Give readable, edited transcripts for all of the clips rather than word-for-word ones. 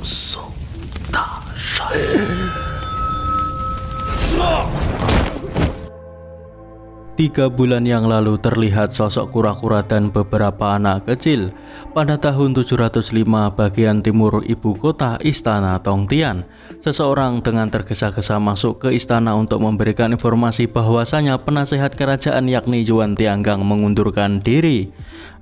langsung dahsyat. 3 bulan yang lalu terlihat sosok kura-kura dan beberapa anak kecil pada tahun 705 bagian timur ibu kota Istana Tongtian. Seseorang dengan tergesa-gesa masuk ke istana untuk memberikan informasi bahwasanya penasehat kerajaan yakni Yuan Tianggang mengundurkan diri.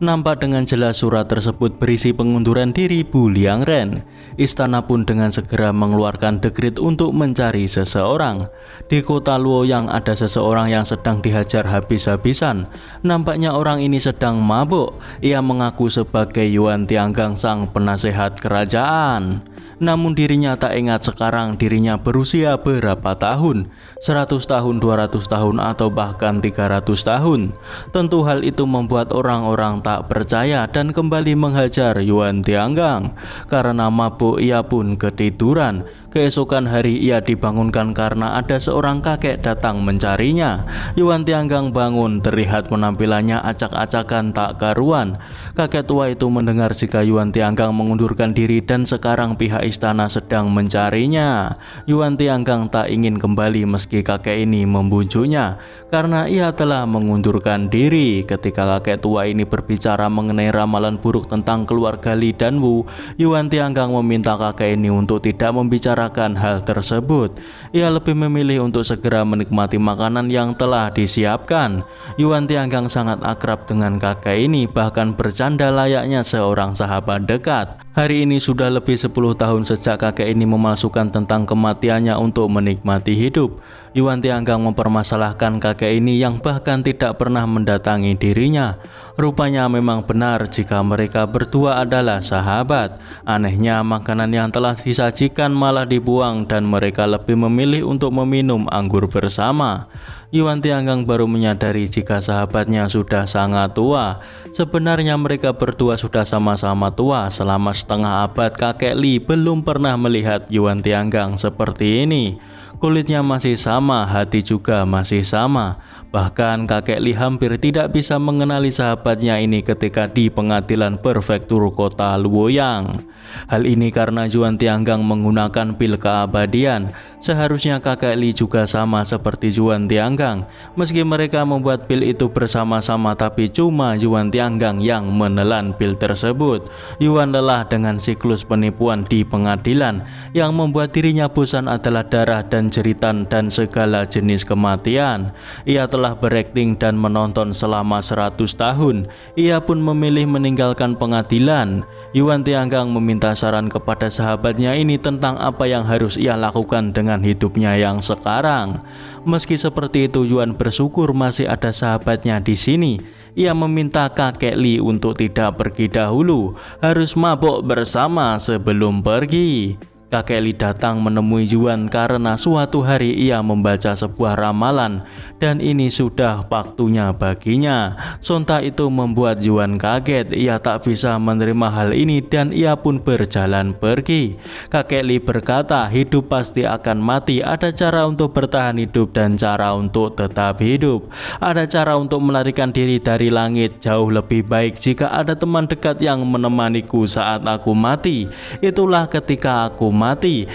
Nampak dengan jelas surat tersebut berisi pengunduran diri Bu Liangren. Istana pun dengan segera mengeluarkan dekret untuk mencari seseorang. Di kota Luoyang ada seseorang yang sedang dihajar habis-habisan. Nampaknya orang ini sedang mabuk. Ia mengaku sebagai Yuan Tianggang sang penasehat kerajaan. Namun dirinya tak ingat sekarang dirinya berusia berapa tahun, 100 tahun, 200 tahun, atau bahkan 300 tahun. Tentu hal itu membuat orang-orang tak percaya dan kembali menghajar Yuan Tianggang. Karena mabuk ia pun ketiduran. Keesokan hari ia dibangunkan karena ada seorang kakek datang mencarinya. Yuan Tianggang bangun, terlihat penampilannya acak-acakan tak karuan. Kakek tua itu mendengar jika Yuan Tianggang mengundurkan diri dan sekarang pihak istana sedang mencarinya. Yuan Tianggang tak ingin kembali meski kakek ini membujuknya karena ia telah mengundurkan diri. Ketika kakek tua ini berbicara mengenai ramalan buruk tentang keluarga Li dan Wu, Yuan Tianggang meminta kakek ini untuk tidak membicarakan hal tersebut. Ia lebih memilih untuk segera menikmati makanan yang telah disiapkan. Yuan Tianggang sangat akrab dengan kakek ini, bahkan bercanda layaknya seorang sahabat dekat. Hari ini sudah lebih 10 tahun sejak kakek ini memasukkan tentang kematiannya untuk menikmati hidup. Yuan Tianggang mempermasalahkan kakek ini yang bahkan tidak pernah mendatangi dirinya. Rupanya memang benar jika mereka berdua adalah sahabat. Anehnya makanan yang telah disajikan malah dibuang dan mereka lebih memilih untuk meminum anggur bersama. Yuan Tianggang baru menyadari jika sahabatnya sudah sangat tua. Sebenarnya mereka berdua sudah sama-sama tua. Selama setengah abad kakek Li belum pernah melihat Yuan Tianggang seperti ini. Kulitnya masih sama, hati juga masih sama. Bahkan kakek Li hampir tidak bisa mengenali sahabatnya ini ketika di pengadilan prefektur kota Luoyang. Hal ini karena Yuan Tianggang menggunakan pil keabadian. Seharusnya kakek Li juga sama seperti Yuan Tianggang. Meski mereka membuat pil itu bersama-sama, tapi cuma Yuan Tianggang yang menelan pil tersebut. Yuan lelah dengan siklus penipuan di pengadilan. Yang membuat dirinya bosan adalah darah dan jeritan dan segala jenis kematian. Ia telah berakting dan menonton selama 100 tahun. Ia pun memilih meninggalkan pengadilan. Yuan Tianggang meminta saran kepada sahabatnya ini tentang apa yang harus ia lakukan dengan hidupnya yang sekarang. Meski seperti itu, Yuan bersyukur masih ada sahabatnya di sini. Ia meminta kakek Li untuk tidak pergi dahulu, harus mabuk bersama sebelum pergi. Kakek Li datang menemui Yuan karena suatu hari ia membaca sebuah ramalan dan ini sudah waktunya baginya. Sontak itu membuat Yuan kaget. Ia tak bisa menerima hal ini dan ia pun berjalan pergi. Kakek Li berkata, hidup pasti akan mati. Ada cara untuk bertahan hidup dan cara untuk tetap hidup. Ada cara untuk melarikan diri dari langit. Jauh lebih baik jika ada teman dekat yang menemaniku saat aku mati. Itulah ketika aku mati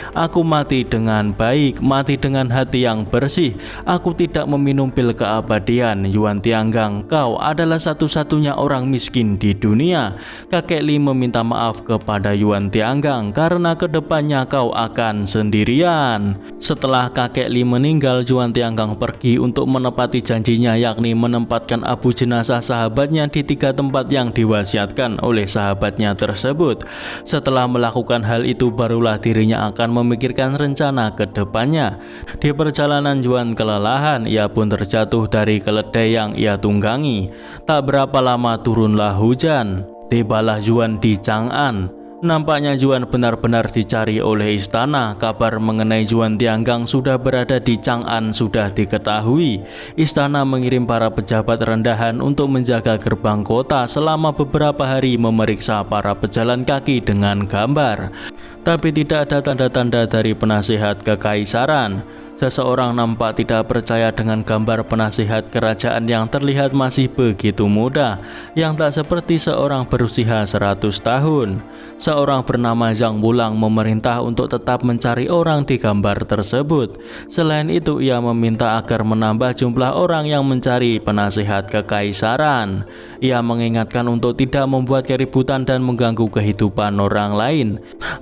dengan baik, mati dengan hati yang bersih. Aku tidak meminum pil keabadian. Yuan Tianggang, kau adalah satu-satunya orang miskin di dunia. Kakek Li meminta maaf kepada Yuan Tianggang karena kedepannya kau akan sendirian. Setelah kakek Li meninggal, Yuan Tianggang pergi untuk menepati janjinya, yakni menempatkan abu jenazah sahabatnya di 3 tempat yang diwasiatkan oleh sahabatnya tersebut. Setelah melakukan hal itu, barulah dirinya akan memikirkan rencana ke depannya. Di perjalanan Yuan kelelahan, ia pun terjatuh dari keledai yang ia tunggangi. Tak berapa lama turunlah hujan. Tibalah Yuan di Chang'an. Nampaknya Yuan benar-benar dicari oleh istana. Kabar mengenai Yuan Tianggang sudah berada di Chang'an sudah diketahui. Istana mengirim para pejabat rendahan untuk menjaga gerbang kota selama beberapa hari, memeriksa para pejalan kaki dengan gambar. Tapi tidak ada tanda-tanda dari penasehat kekaisaran. Seseorang nampak tidak percaya dengan gambar penasihat kerajaan yang terlihat masih begitu muda, yang tak seperti seorang berusia 100 tahun. Seorang bernama Zhang Wulang memerintah untuk tetap mencari orang di gambar tersebut. Selain itu, ia meminta agar menambah jumlah orang yang mencari penasihat kekaisaran. Ia mengingatkan untuk tidak membuat keributan dan mengganggu kehidupan orang lain.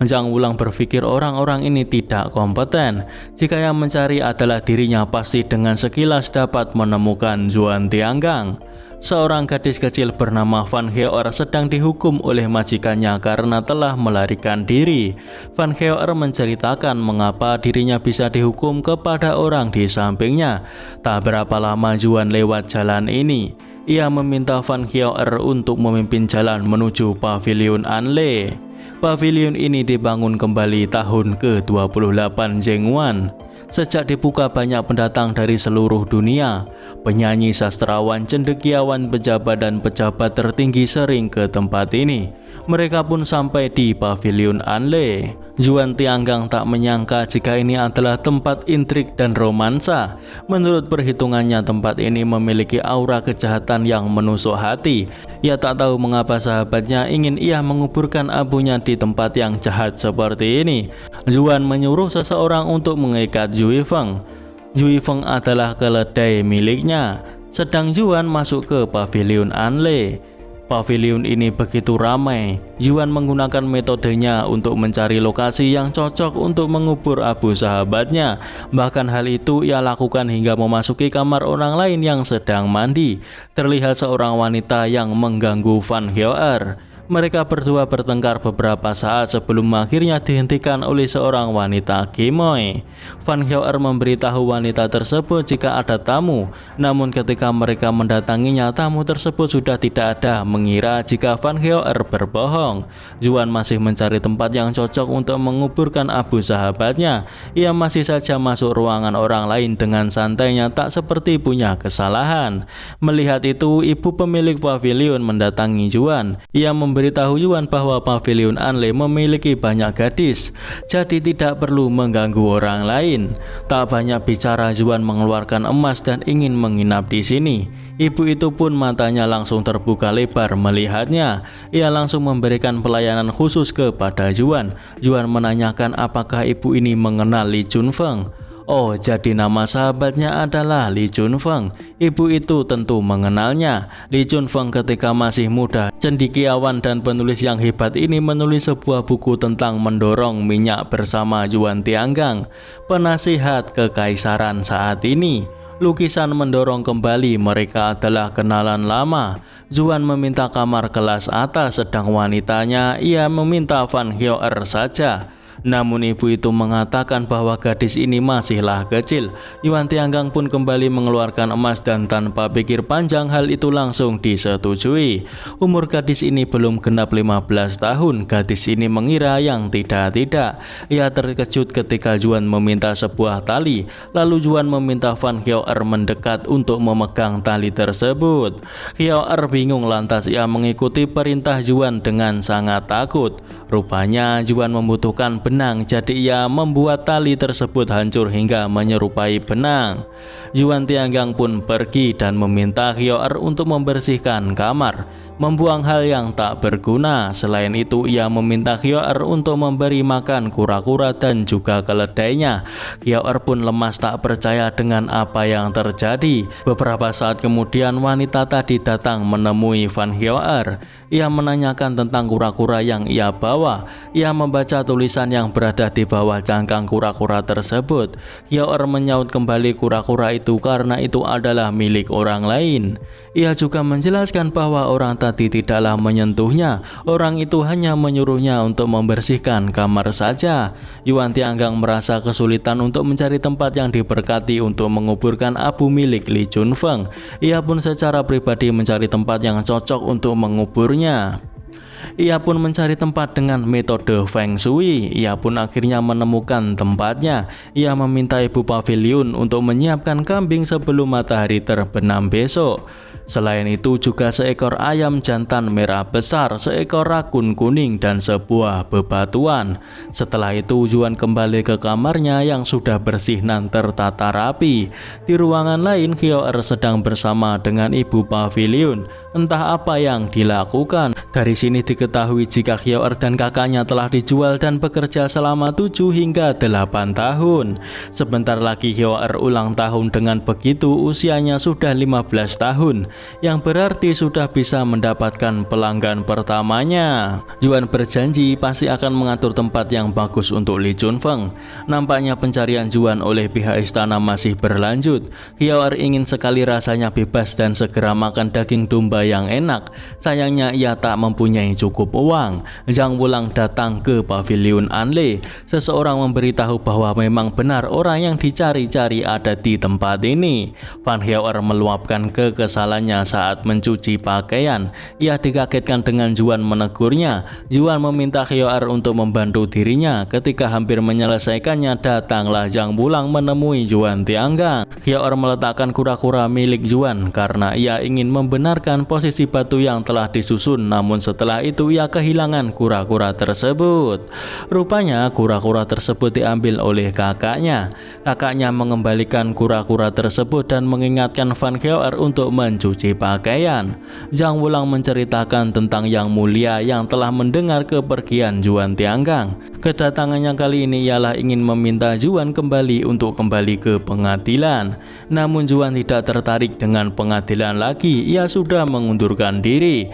Zhang Wulang berpikir orang-orang ini tidak kompeten. Jika yang mencari adalah dirinya, pasti dengan sekilas dapat menemukan Zhuan Tianggang. Seorang gadis kecil bernama Fan Hyoer sedang dihukum oleh majikannya karena telah melarikan diri. Fan Hyoer menceritakan mengapa dirinya bisa dihukum kepada orang di sampingnya. Tak berapa lama Zhuan lewat jalan ini. Ia meminta Fan Hyoer untuk memimpin jalan menuju Paviliun Anle. Paviliun ini dibangun kembali tahun ke-28 Zhengguan. Sejak dibuka, banyak pendatang dari seluruh dunia. Penyanyi, sastrawan, cendekiawan, pejabat dan pejabat tertinggi sering ke tempat ini. Mereka pun sampai di Paviliun Anle. Zhuan Tianggang tak menyangka jika ini adalah tempat intrik dan romansa. Menurut perhitungannya, tempat ini memiliki aura kejahatan yang menusuk hati. Ia tak tahu mengapa sahabatnya ingin ia menguburkan abunya di tempat yang jahat seperti ini. Zhuan menyuruh seseorang untuk mengikat Zhui Feng. Zhui Feng adalah keledai miliknya. Sedang Zhuan masuk ke Paviliun Anle. Paviliun ini begitu ramai. Zhuan menggunakan metodenya untuk mencari lokasi yang cocok untuk mengubur abu sahabatnya. Bahkan hal itu ia lakukan hingga memasuki kamar orang lain yang sedang mandi. Terlihat seorang wanita yang mengganggu Fan Hyoer. Mereka berdua bertengkar beberapa saat sebelum akhirnya dihentikan oleh seorang wanita Kimoy. Fan Hyoer memberitahu wanita tersebut jika ada tamu. Namun ketika mereka mendatanginya, tamu tersebut sudah tidak ada, mengira jika Fan Hyoer berbohong. Zhuan masih mencari tempat yang cocok untuk menguburkan abu sahabatnya. Ia masih saja masuk ruangan orang lain dengan santainya, tak seperti punya kesalahan. Melihat itu, ibu pemilik pavilion mendatangi Zhuan. Ia memberitahu Zhuan bahwa Paviliun Anle memiliki banyak gadis, jadi tidak perlu mengganggu orang lain. Tak banyak bicara, Zhuan mengeluarkan emas dan ingin menginap di sini. Ibu itu pun matanya langsung terbuka lebar melihatnya. Ia langsung memberikan pelayanan khusus kepada Zhuan. Zhuan menanyakan apakah ibu ini mengenal Li Junfeng. Oh, jadi nama sahabatnya adalah Li Junfeng. Ibu itu tentu mengenalnya. Li Junfeng ketika masih muda, cendekiawan dan penulis yang hebat ini menulis sebuah buku tentang mendorong minyak bersama Zhuan Tianggang, penasihat kekaisaran saat ini. Lukisan mendorong kembali mereka adalah kenalan lama. Zhuan meminta kamar kelas atas, sedang wanitanya ia meminta Fan Hyoer saja. Namun ibu itu mengatakan bahwa gadis ini masihlah kecil. Zhuan Tianggang pun kembali mengeluarkan emas dan tanpa pikir panjang hal itu langsung disetujui. Umur gadis ini belum genap 15 tahun. Gadis ini mengira yang tidak-tidak. Ia terkejut ketika Zhuan meminta sebuah tali. Lalu Zhuan meminta Fan Hyoer mendekat untuk memegang tali tersebut. Hyoer bingung, lantas ia mengikuti perintah Zhuan dengan sangat takut. Rupanya Zhuan membutuhkan benang, jadi ia membuat tali tersebut hancur hingga menyerupai benang. Zhuan Tianggang pun pergi dan meminta Hyoer untuk membersihkan kamar, membuang hal yang tak berguna. Selain itu, ia meminta Hyoer untuk memberi makan kura-kura dan juga keledainya. Hyoer pun lemas, tak percaya dengan apa yang terjadi. Beberapa saat kemudian, wanita tadi datang menemui Fan Hyoer. Ia menanyakan tentang kura-kura yang ia bawa. Ia membaca tulisan yang berada di bawah cangkang kura-kura tersebut. Hyoer menyaut kembali kura-kura itu karena itu adalah milik orang lain. Ia juga menjelaskan bahwa orang tadi tidaklah menyentuhnya. Orang itu hanya menyuruhnya untuk membersihkan kamar saja. Zhuan Tianggang merasa kesulitan untuk mencari tempat yang diberkati untuk menguburkan abu milik Li Junfeng. Ia pun secara pribadi mencari tempat yang cocok untuk menguburnya. Ia pun mencari tempat dengan metode Feng Shui. Ia pun akhirnya menemukan tempatnya. Ia meminta ibu pavilion untuk menyiapkan kambing sebelum matahari terbenam besok. Selain itu juga seekor ayam jantan merah besar, seekor rakun kuning, dan sebuah bebatuan. Setelah itu Yuan kembali ke kamarnya yang sudah bersih dan tertata rapi. Di ruangan lain Hyoer sedang bersama dengan ibu pavilion. Entah apa yang dilakukan. Dari sini diketahui jika Hyoer dan kakaknya telah dijual dan bekerja selama 7 hingga 8 tahun. Sebentar lagi Hyoer ulang tahun, dengan begitu usianya sudah 15 tahun, yang berarti sudah bisa mendapatkan pelanggan pertamanya. Yuan berjanji pasti akan mengatur tempat yang bagus untuk Li Chunfeng. Nampaknya pencarian Yuan oleh pihak istana masih berlanjut. Hyoer ingin sekali rasanya bebas dan segera makan daging domba yang enak. Sayangnya ia tak mempunyai cukup uang. Zhang Wulang datang ke pavilion Anle. Seseorang memberitahu bahwa memang benar orang yang dicari-cari ada di tempat ini. Fan Hyoer meluapkan kekesalannya saat mencuci pakaian. Ia dikagetkan dengan Yuan menegurnya. Yuan meminta Hyoer untuk membantu dirinya. Ketika hampir menyelesaikannya, datanglah Zhang Wulang menemui Yuan Tianggang. Hyoer meletakkan kura-kura milik Yuan karena ia ingin membenarkan posisi batu yang telah disusun, namun setelah itu ia kehilangan kura-kura tersebut. Rupanya kura-kura tersebut diambil oleh kakaknya. Kakaknya mengembalikan kura-kura tersebut dan mengingatkan Fan Hyoer untuk mencuci pakaian. Zhang Wulang menceritakan tentang Yang Mulia yang telah mendengar kepergian Yuan Tianggang. Kedatangannya kali ini ialah ingin meminta Yuan kembali untuk kembali ke pengadilan. Namun Yuan tidak tertarik dengan pengadilan lagi. Ia sudah mengundurkan diri.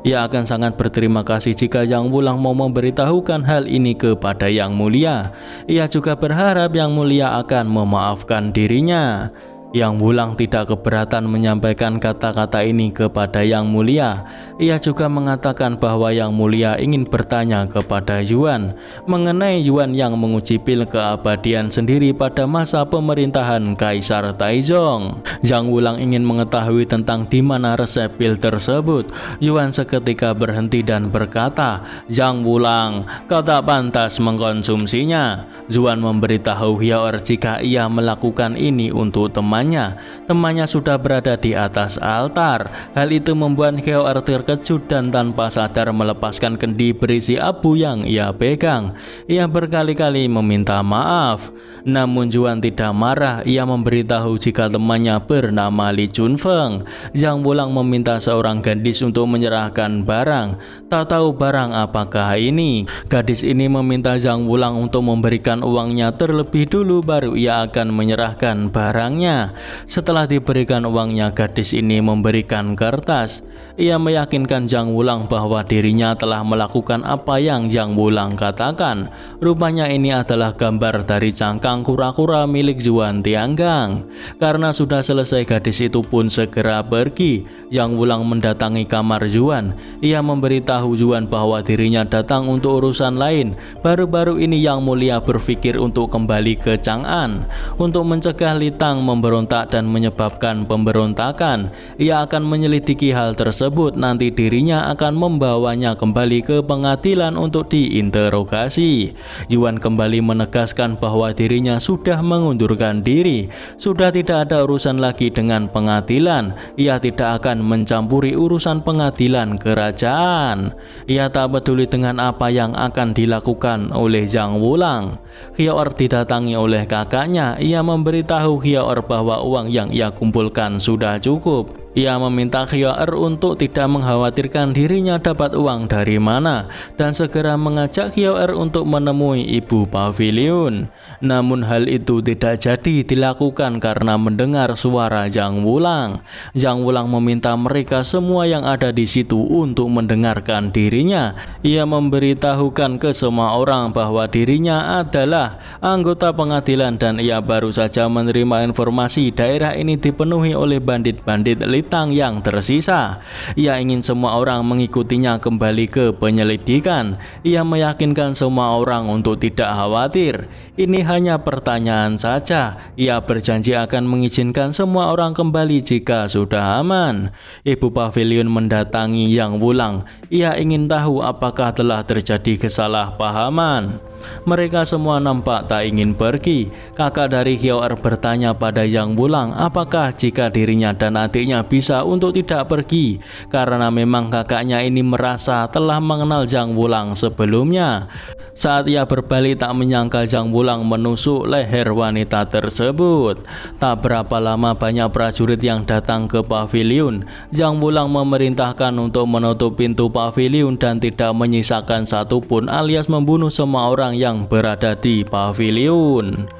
Ia akan sangat berterima kasih jika Yang Wulang mau memberitahukan hal ini kepada Yang Mulia. Ia juga berharap Yang Mulia akan memaafkan dirinya. Yang Wulang tidak keberatan menyampaikan kata-kata ini kepada Yang Mulia. Ia juga mengatakan bahwa Yang Mulia ingin bertanya kepada Yuan mengenai Yuan yang menguji pil keabadian sendiri pada masa pemerintahan Kaisar Taizong. Zhang Wulang ingin mengetahui tentang di mana resep pil tersebut. Yuan seketika berhenti dan berkata, "Zhang Wulang, kau tak pantas mengkonsumsinya." Yuan memberitahu Hyoer jika ia melakukan ini untuk temannya sudah berada di atas altar. Hal itu membuat Hyoer terkejut dan tanpa sadar melepaskan kendi berisi abu yang ia pegang. Ia berkali-kali meminta maaf. Namun Yuan tidak marah. Ia memberitahu jika temannya bernama Li Chunfeng. Zhang Wulang meminta seorang gadis untuk menyerahkan barang. Tak tahu barang apakah ini. Gadis ini meminta Zhang Wulang untuk memberikan uangnya terlebih dulu, baru ia akan menyerahkan barangnya. Setelah diberikan uangnya, gadis ini memberikan kertas. Ia meyakinkan Zhang Wulang bahwa dirinya telah melakukan apa yang Zhang Wulang katakan. Rupanya ini adalah gambar dari cangkang kura-kura milik Yuan Tianggang. Karena sudah selesai, gadis itu pun segera pergi. Zhang Wulang mendatangi kamar Yuan. Ia memberitahu Yuan bahwa dirinya datang untuk urusan lain. Baru-baru ini Yang Mulia berpikir untuk kembali ke Chang'an untuk mencegah Li Tang memberontak dan menyebabkan pemberontakan. Ia akan menyelidiki hal tersebut. Nanti dirinya akan membawanya kembali ke pengadilan untuk diinterogasi. Yuan kembali menegaskan bahwa dirinya sudah mengundurkan diri. Sudah tidak ada urusan lagi dengan pengadilan. Ia tidak akan mencampuri urusan pengadilan kerajaan. Ia tak peduli dengan apa yang akan dilakukan oleh Zhang Wulang. Hyoer didatangi oleh kakaknya. Ia memberitahu Hyoer bahwa uang yang ia kumpulkan sudah cukup. Ia meminta Hyoer untuk tidak mengkhawatirkan dirinya dapat uang dari mana dan segera mengajak Hyoer untuk menemui ibu pavilion. Namun hal itu tidak jadi dilakukan karena mendengar suara Zhang Wulang. Zhang Wulang meminta mereka semua yang ada di situ untuk mendengarkan dirinya. Ia memberitahukan ke semua orang bahwa dirinya adalah anggota pengadilan dan ia baru saja menerima informasi daerah ini dipenuhi oleh bandit-bandit Litang yang tersisa. Ia ingin semua orang mengikutinya kembali ke penyelidikan. Ia meyakinkan semua orang untuk tidak khawatir. Ini hanya pertanyaan saja. Ia berjanji akan mengizinkan semua orang kembali jika sudah aman. Ibu pavilion mendatangi Yang Wulang. Ia ingin tahu apakah telah terjadi kesalahpahaman. Mereka semua nampak tak ingin pergi. Kakak dari Hyoer bertanya pada Yang Wulang apakah jika dirinya dan adiknya bisa untuk tidak pergi, karena memang kakaknya ini merasa telah mengenal Yang Wulang sebelumnya. Saat ia berbalik tak menyangka Yang Wulang menusuk leher wanita tersebut. Tak berapa lama banyak prajurit yang datang ke pavilion. Yang Wulang memerintahkan untuk menutup pintu pavilion dan tidak menyisakan satupun alias membunuh semua orang yang berada di pavilion.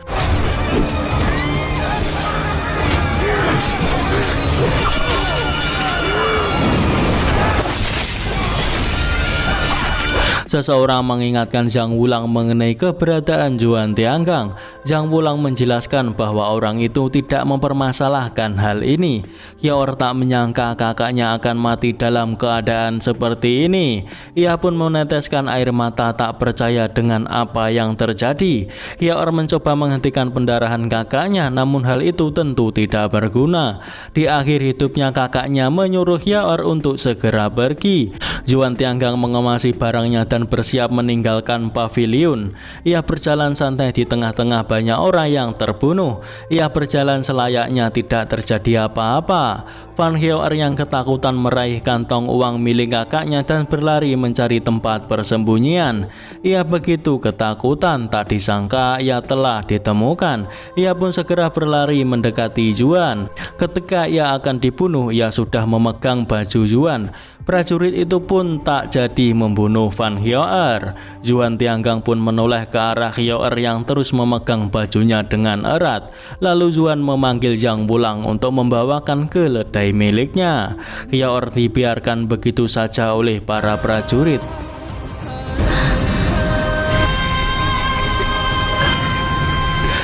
Seseorang mengingatkan Yang Wulang mengenai keberadaan Juan Tianggang. Yang Wulang menjelaskan bahwa orang itu tidak mempermasalahkan hal ini. Hyoer tak menyangka kakaknya akan mati dalam keadaan seperti ini. Ia pun meneteskan air mata tak percaya dengan apa yang terjadi. Hyoer mencoba menghentikan pendarahan kakaknya, namun hal itu tentu tidak berguna. Di akhir hidupnya kakaknya menyuruh Hyoer untuk segera pergi. Juan Tianggang mengemasi barangnya dan bersiap meninggalkan pavilion. Ia berjalan santai di tengah-tengah banyak orang yang terbunuh. Ia berjalan selayaknya tidak terjadi apa-apa. Van Hyoer yang ketakutan meraih kantong uang milik kakaknya dan berlari mencari tempat persembunyian. Ia begitu ketakutan, tak disangka ia telah ditemukan. Ia pun segera berlari mendekati Juan. Ketika ia akan dibunuh, ia sudah memegang baju Juan. Prajurit itu pun tak jadi membunuh Van Hyoer. Juan Tianggang pun menoleh ke arah Hyoer yang terus memegang bajunya dengan erat. Lalu Juan memanggil Yang Wulang untuk membawakan keledai miliknya. Hyoer dibiarkan begitu saja oleh para prajurit.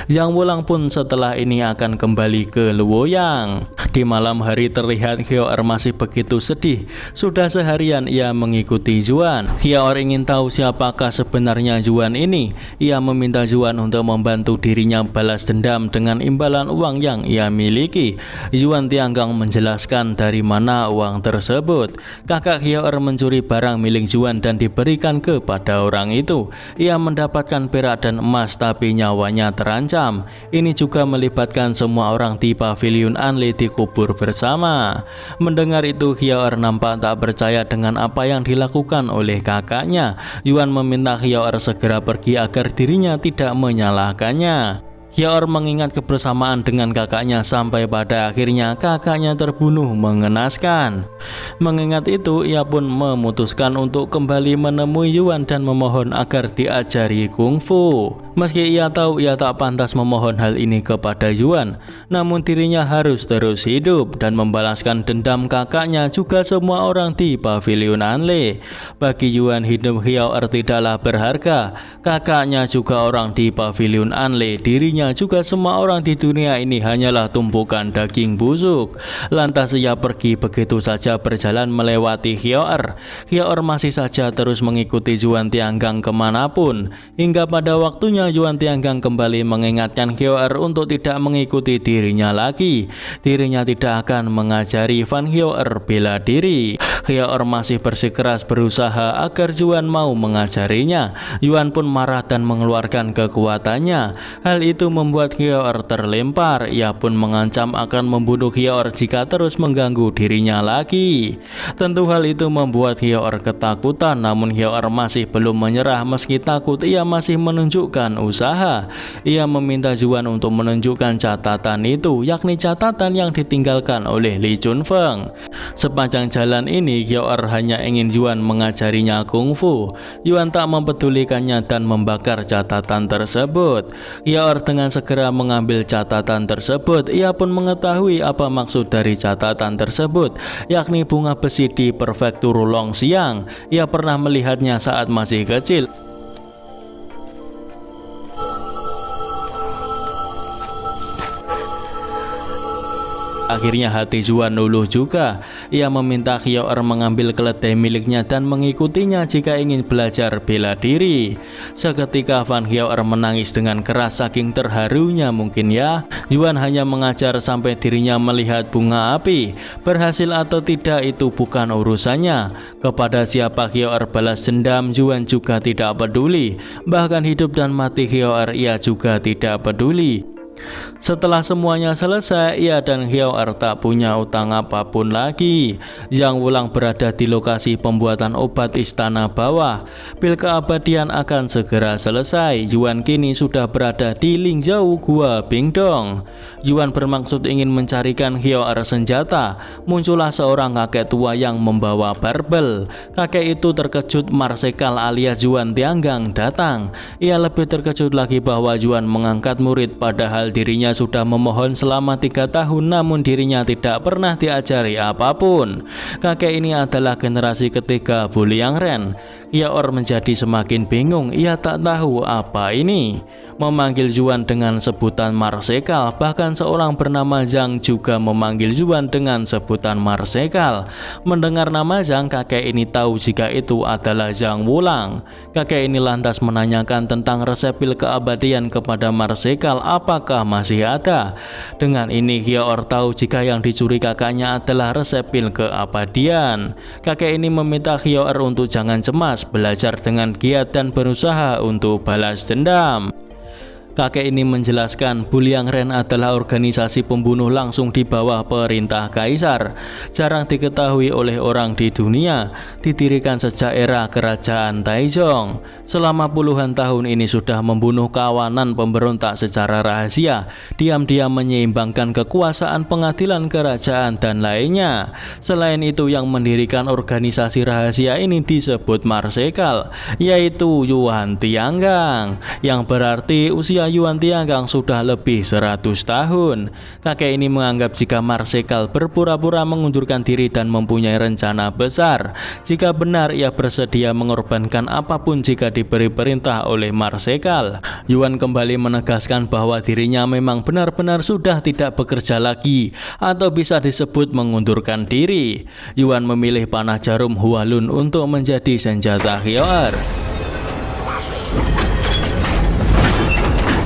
Yang Wulang pun setelah ini akan kembali ke Luoyang. Di malam hari terlihat Hyoer masih begitu sedih. Sudah seharian ia mengikuti Juan. Hyoer ingin tahu siapakah sebenarnya Juan ini. Ia meminta Juan untuk membantu dirinya balas dendam dengan imbalan uang yang ia miliki. Juan Tianggang menjelaskan dari mana uang tersebut. Kakak Hyoer mencuri barang milik Juan dan diberikan kepada orang itu. Ia mendapatkan perak dan emas tapi nyawanya terancam. Ini juga melibatkan semua orang di pavilion Anle dikubur bersama. Mendengar itu Hyoer nampak tak percaya dengan apa yang dilakukan oleh kakaknya. Juan meminta Hyoer segera pergi agar dirinya tidak menyalahkannya. Hyoer mengingat kebersamaan dengan kakaknya sampai pada akhirnya kakaknya terbunuh mengenaskan. Mengingat itu, ia pun memutuskan untuk kembali menemui Yuan dan memohon agar diajari kungfu. Meski ia tahu ia tak pantas memohon hal ini kepada Yuan, namun dirinya harus terus hidup dan membalaskan dendam kakaknya juga semua orang di pavilion Anle. Bagi Yuan, hidup Hyoer tidaklah berharga. Kakaknya juga orang di pavilion Anle, dirinya juga semua orang di dunia ini hanyalah tumpukan daging busuk. Lantas ia pergi begitu saja berjalan melewati Hyoer. Hyoer masih saja terus mengikuti Juan Tianggang kemanapun. Hingga pada waktunya Juan Tianggang kembali mengingatkan Hyoer untuk tidak mengikuti dirinya lagi. Dirinya tidak akan mengajari Van Hyoer bela diri. Hyoer masih bersikeras berusaha agar Juan mau mengajarinya. Juan pun marah dan mengeluarkan kekuatannya. Hal itu membuat Hyoer terlempar. Ia pun mengancam akan membunuh Hyoer jika terus mengganggu dirinya lagi. Tentu hal itu membuat Hyoer ketakutan, namun Hyoer masih belum menyerah. Meski takut, ia masih menunjukkan usaha. Ia meminta Juan untuk menunjukkan catatan itu, yakni catatan yang ditinggalkan oleh Li Chunfeng. Sepanjang jalan ini Hyoer hanya ingin Juan mengajarinya kungfu. Juan tak mempedulikannya dan membakar catatan tersebut. Hyoer dengan segera mengambil catatan tersebut. Ia pun mengetahui apa maksud dari catatan tersebut, yakni bunga besi di prefektur Longxiang. Ia pernah melihatnya saat masih kecil. Akhirnya hati Yuan luluh juga. Ia meminta Hyoer mengambil keledai miliknya dan mengikutinya jika ingin belajar bela diri. Seketika Van Hyoer menangis dengan keras saking terharunya mungkin ya. Yuan hanya mengajar sampai dirinya melihat bunga api. Berhasil atau tidak itu bukan urusannya. Kepada siapa Hyoer balas dendam, Yuan juga tidak peduli. Bahkan hidup dan mati Hyoer ia juga tidak peduli. Setelah semuanya selesai, ia dan Hyoer tak punya utang apapun lagi. Zhang Wulang berada di lokasi pembuatan obat istana bawah. Pil keabadian akan segera selesai. Yuan kini sudah berada di Lingzhou Gua Bingdong. Yuan bermaksud ingin mencarikan Hyoer senjata. Muncullah seorang kakek tua yang membawa barbel. Kakek itu terkejut Marsekal alias Yuan Tianggang datang. Ia lebih terkejut lagi bahwa Yuan mengangkat murid padahal dirinya sudah memohon selama 3 tahun namun dirinya tidak pernah diajari apapun. Kakek ini adalah generasi ketiga Bu Liangren. Hyoer menjadi semakin bingung, ia tak tahu apa ini. Memanggil Yuan dengan sebutan Marsekal, bahkan seorang bernama Zhang juga memanggil Yuan dengan sebutan Marsekal. Mendengar nama Zhang, kakek ini tahu jika itu adalah Zhang Wulang. Kakek ini lantas menanyakan tentang resep pil keabadian kepada Marsekal, apakah masih ada. Dengan ini Hyoer tahu jika yang dicuri kakaknya adalah resep pil keabadian. Kakek ini meminta Hyoer untuk jangan cemas, belajar dengan giat dan berusaha untuk balas dendam. Kakek ini menjelaskan Bu Liangren adalah organisasi pembunuh langsung di bawah perintah kaisar. Jarang diketahui oleh orang di dunia, didirikan sejak era kerajaan Taizong. Selama puluhan tahun ini sudah membunuh kawanan pemberontak secara rahasia, diam-diam menyeimbangkan kekuasaan pengadilan kerajaan dan lainnya. Selain itu yang mendirikan organisasi rahasia ini disebut Marsekal, yaitu Yuan Tianggang, yang berarti usia Yuan Tianggang sudah lebih 100 tahun. Kakek ini menganggap jika Marsekal berpura-pura mengundurkan diri dan mempunyai rencana besar. Jika benar ia bersedia mengorbankan apapun jika diberi perintah oleh Marsekal. Yuan kembali menegaskan bahwa dirinya memang benar-benar sudah tidak bekerja lagi atau bisa disebut mengundurkan diri. Yuan memilih panah jarum Hualun untuk menjadi senjata Hyoer.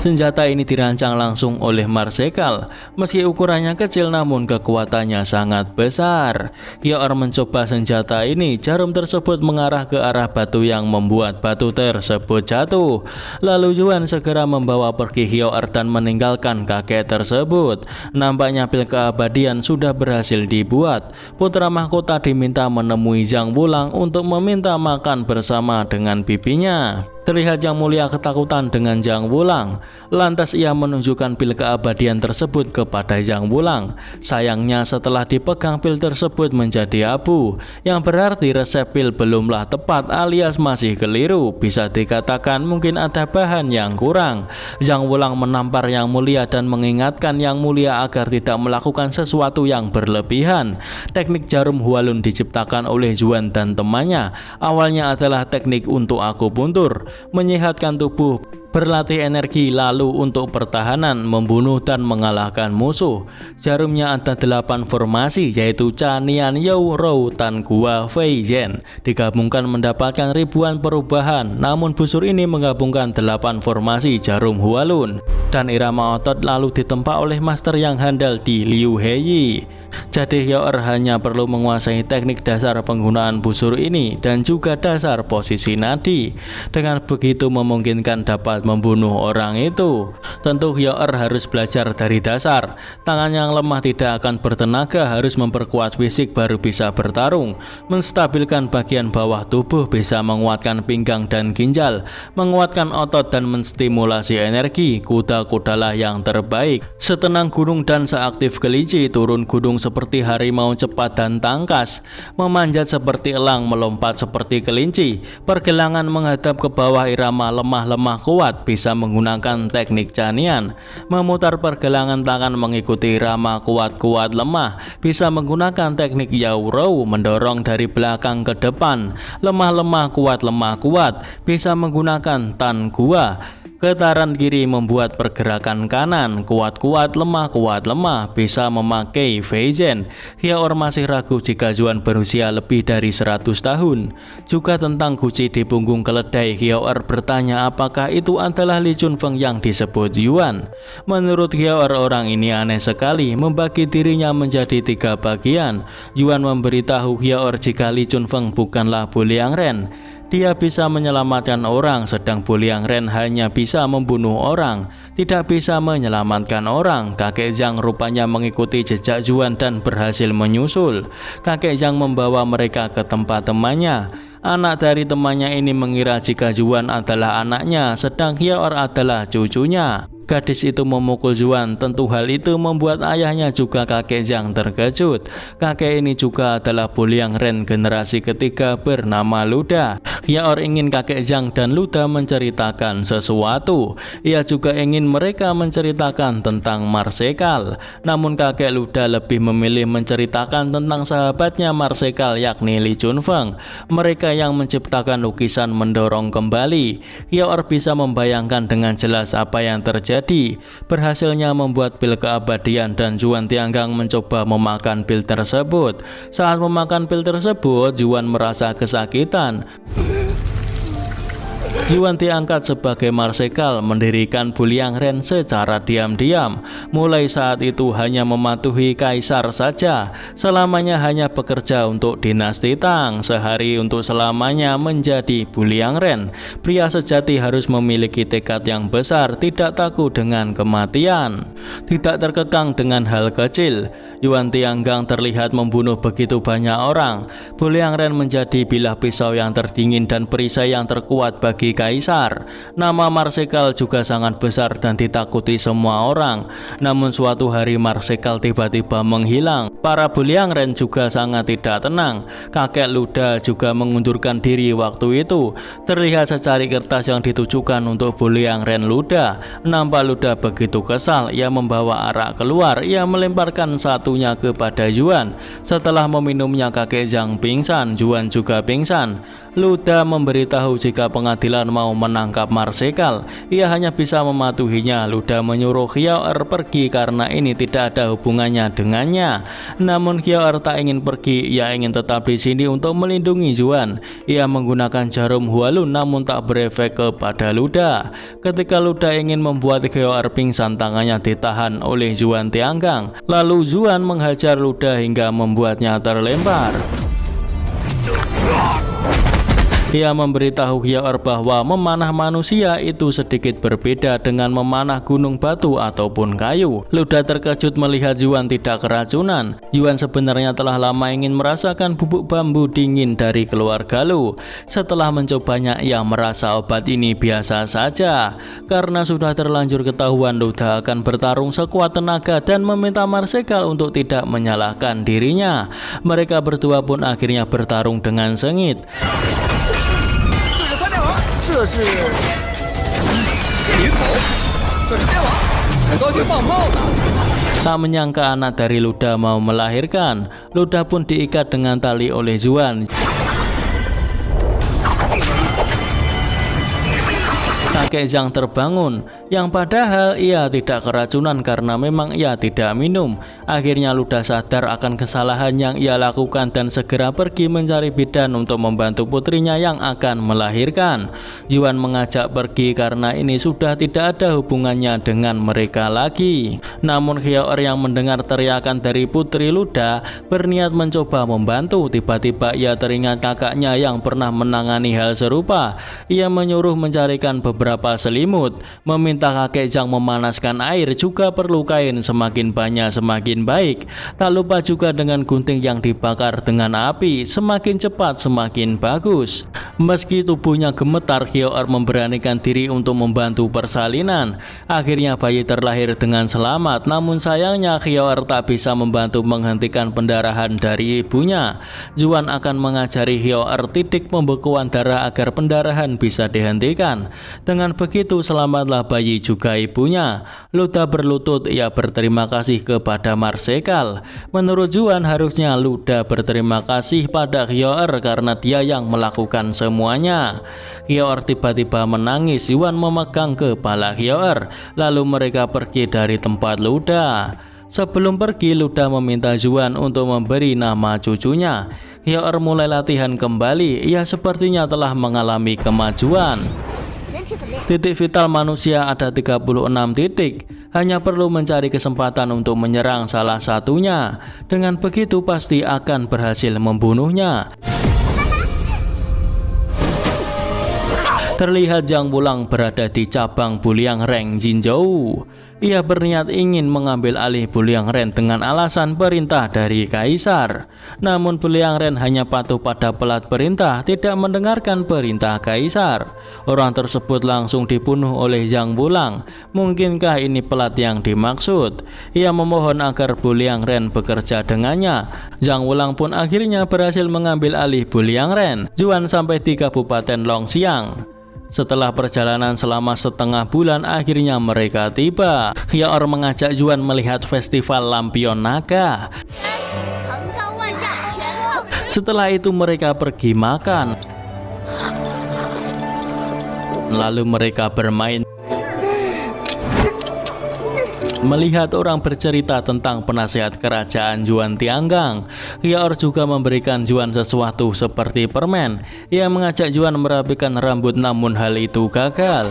Senjata ini dirancang langsung oleh Marsekal. Meski ukurannya kecil namun kekuatannya sangat besar. Hyoer mencoba senjata ini, jarum tersebut mengarah ke arah batu yang membuat batu tersebut jatuh. Lalu Yuan segera membawa pergi Hyoer dan meninggalkan kakek tersebut. Nampaknya pil keabadian sudah berhasil dibuat. Putra mahkota diminta menemui Zhang Wulang untuk meminta makan bersama dengan bibinya. Terlihat Yang Mulia ketakutan dengan Zhang Wulang. Lantas ia menunjukkan pil keabadian tersebut kepada Zhang Wulang. Sayangnya setelah dipegang pil tersebut menjadi abu, yang berarti resep pil belumlah tepat alias masih keliru. Bisa dikatakan mungkin ada bahan yang kurang. Zhang Wulang menampar Yang Mulia dan mengingatkan Yang Mulia agar tidak melakukan sesuatu yang berlebihan. Teknik jarum Hualun diciptakan oleh Yuan dan temannya. Awalnya adalah teknik untuk akupuntur, menyehatkan tubuh, berlatih energi, lalu untuk pertahanan, membunuh dan mengalahkan musuh. Jarumnya ada 8 formasi, yaitu Cha Nian You Rou Tan Gua Fei Zhen. Digabungkan mendapatkan ribuan perubahan. Namun busur ini menggabungkan 8 formasi jarum Hualun dan irama otot, lalu ditempa oleh master yang handal di Liu Heiyi. Jadi Hyoer hanya perlu menguasai teknik dasar penggunaan busur ini dan juga dasar posisi nadi. Dengan begitu memungkinkan dapat membunuh orang itu. Tentu Hyoer harus belajar dari dasar. Tangan yang lemah tidak akan bertenaga, harus memperkuat fisik baru bisa bertarung. Menstabilkan bagian bawah tubuh, bisa menguatkan pinggang dan ginjal, menguatkan otot dan menstimulasi energi. Kuda-kudalah yang terbaik. Setenang gunung dan seaktif kelinci, turun gunung seperti harimau cepat dan tangkas, memanjat seperti elang, melompat seperti kelinci, pergelangan menghadap ke bawah, irama lemah-lemah kuat, bisa menggunakan teknik Cha Nian, memutar pergelangan tangan mengikuti irama kuat-kuat lemah, bisa menggunakan teknik Yao Rou, mendorong dari belakang ke depan, lemah-lemah kuat, bisa menggunakan Tan Gua. Getaran kiri membuat pergerakan kanan kuat-kuat, lemah, bisa memakai Feizen. Hyaor masih ragu jika Yuan berusia lebih dari 100 tahun. Juga tentang guci di punggung keledai, Hyaor bertanya apakah itu adalah Li Chunfeng yang disebut Yuan. Menurut Hyaor, orang ini aneh sekali, membagi dirinya menjadi 3 bagian. Yuan memberitahu Hyaor jika Li Chunfeng bukanlah Bu Liangren. Dia bisa menyelamatkan orang, sedang Bu Liangren hanya bisa membunuh orang, tidak bisa menyelamatkan orang. Kakek Zhang rupanya mengikuti jejak Yuan dan berhasil menyusul. Kakek Zhang membawa mereka ke tempat temannya. Anak dari temannya ini mengira jika Yuan adalah anaknya, sedang Hyaor adalah cucunya. Gadis itu memukul Yuan, tentu hal itu membuat ayahnya juga kakek Zhang terkejut. Kakek ini juga adalah Bu Liangren generasi ketiga bernama Luda. Hyaor ingin kakek Zhang dan Luda menceritakan sesuatu. Ia juga ingin mereka menceritakan tentang Marsekal. Namun kakek Luda lebih memilih menceritakan tentang sahabatnya Marsekal, yakni Li Chunfeng. Mereka yang menciptakan lukisan mendorong kembali. Hyaor bisa membayangkan dengan jelas apa yang terjadi. Berhasilnya membuat pil keabadian dan Yuan Tianggang mencoba memakan pil tersebut. Saat memakan pil tersebut, Yuan merasa kesakitan. Yuan diangkat sebagai Marsekal, mendirikan Bu Liangren secara diam-diam. Mulai saat itu hanya mematuhi kaisar saja. Selamanya hanya bekerja untuk dinasti Tang. Sehari untuk selamanya menjadi Bu Liangren. Pria sejati harus memiliki tekad yang besar, tidak takut dengan kematian, tidak terkekang dengan hal kecil. Yuan Tianggang terlihat membunuh begitu banyak orang. Bu Liangren menjadi bilah pisau yang terdingin dan perisai yang terkuat bagi kaisar. Nama Marsekal juga sangat besar dan ditakuti semua orang. Namun suatu hari Marsekal tiba-tiba menghilang. Para Bu Liangren juga sangat tidak tenang. Kakek Luda juga mengundurkan diri waktu itu. Terlihat secari kertas yang ditujukan untuk Bu Liangren Luda. Nampak Luda begitu kesal. Ia membawa arak keluar. Ia melemparkan satunya kepada Yuan. Setelah meminumnya, kakek Zhang pingsan. Yuan juga pingsan. Luda memberitahu jika pengadilan mau menangkap Marsekal. Ia hanya bisa mematuhinya. Luda menyuruh Hyaor pergi karena ini tidak ada hubungannya dengannya. Namun Hyaor tak ingin pergi. Ia ingin tetap di sini untuk melindungi Yuan. Ia menggunakan jarum Hualun namun tak berefek kepada Luda. Ketika Luda ingin membuat Hyaor pingsan, tangannya ditahan oleh Yuan Tianggang. Lalu Yuan menghajar Luda hingga membuatnya terlempar. Ia memberitahu Hyaor bahwa memanah manusia itu sedikit berbeda dengan memanah gunung batu ataupun kayu. Luda terkejut melihat Yuan tidak keracunan. Yuan sebenarnya telah lama ingin merasakan bubuk bambu dingin dari keluarga Lu. Setelah mencobanya, ia merasa obat ini biasa saja. Karena sudah terlanjur ketahuan, Luda akan bertarung sekuat tenaga dan meminta Marsekal untuk tidak menyalahkan dirinya. Mereka berdua pun akhirnya bertarung dengan sengit. Tak menyangka anak dari Luda mau melahirkan. Luda pun diikat dengan tali oleh Yuan. Kakek Zhang terbangun, yang padahal ia tidak keracunan karena memang ia tidak minum. Akhirnya Luda sadar akan kesalahan yang ia lakukan dan segera pergi mencari bidan untuk membantu putrinya yang akan melahirkan. Yuan mengajak pergi karena ini sudah tidak ada hubungannya dengan mereka lagi. Namun Hyaor yang mendengar teriakan dari putri Luda berniat mencoba membantu. Tiba-tiba ia teringat kakaknya yang pernah menangani hal serupa. Ia menyuruh mencarikan beberapa selimut, meminta kakek Zhang memanaskan air, juga perlu kain, semakin banyak semakin baik. Tak lupa juga dengan gunting yang dibakar dengan api, semakin cepat semakin bagus. Meski tubuhnya gemetar, Hyaor memberanikan diri untuk membantu persalinan. Akhirnya bayi terlahir dengan selamat, namun sayangnya Hyaor tak bisa membantu menghentikan pendarahan dari ibunya. Yuan akan mengajari Hyaor titik pembekuan darah agar pendarahan bisa dihentikan. Dengan begitu selamatlah bayi bayi juga ibunya. Luda berlutut, ia berterima kasih kepada Marsekal. Menurut Juan, harusnya Luda berterima kasih pada Hyoer karena dia yang melakukan semuanya. Hyoer tiba-tiba menangis. Juan memegang kepala Hyoer, lalu mereka pergi dari tempat Luda. Sebelum pergi, Luda meminta Juan untuk memberi nama cucunya. Hyoer mulai latihan kembali. Ia sepertinya telah mengalami kemajuan. Titik vital manusia ada 36 titik. Hanya perlu mencari kesempatan untuk menyerang salah satunya. Dengan begitu pasti akan berhasil membunuhnya. Terlihat Zhang Wulang berada di cabang Buliang Ren Jinzhou. Ia berniat ingin mengambil alih Buliang Ren dengan alasan perintah dari Kaisar. Namun Buliang Ren hanya patuh pada pelat perintah, tidak mendengarkan perintah Kaisar. Orang tersebut langsung dibunuh oleh Zhang Wulang. Mungkinkah ini pelat yang dimaksud? Ia memohon agar Buliang Ren bekerja dengannya. Zhang Wulang pun akhirnya berhasil mengambil alih Buliang Ren. Juan sampai di Kabupaten Longxiang. Setelah perjalanan selama setengah bulan, akhirnya mereka tiba. Hyoer mengajak Juan melihat festival lampion naga. Setelah itu mereka pergi makan. Lalu mereka bermain. Melihat orang bercerita tentang penasihat kerajaan Juan Tianggang, Hyoer juga memberikan Juan sesuatu seperti permen. Ia mengajak Juan merapikan rambut, namun hal itu gagal.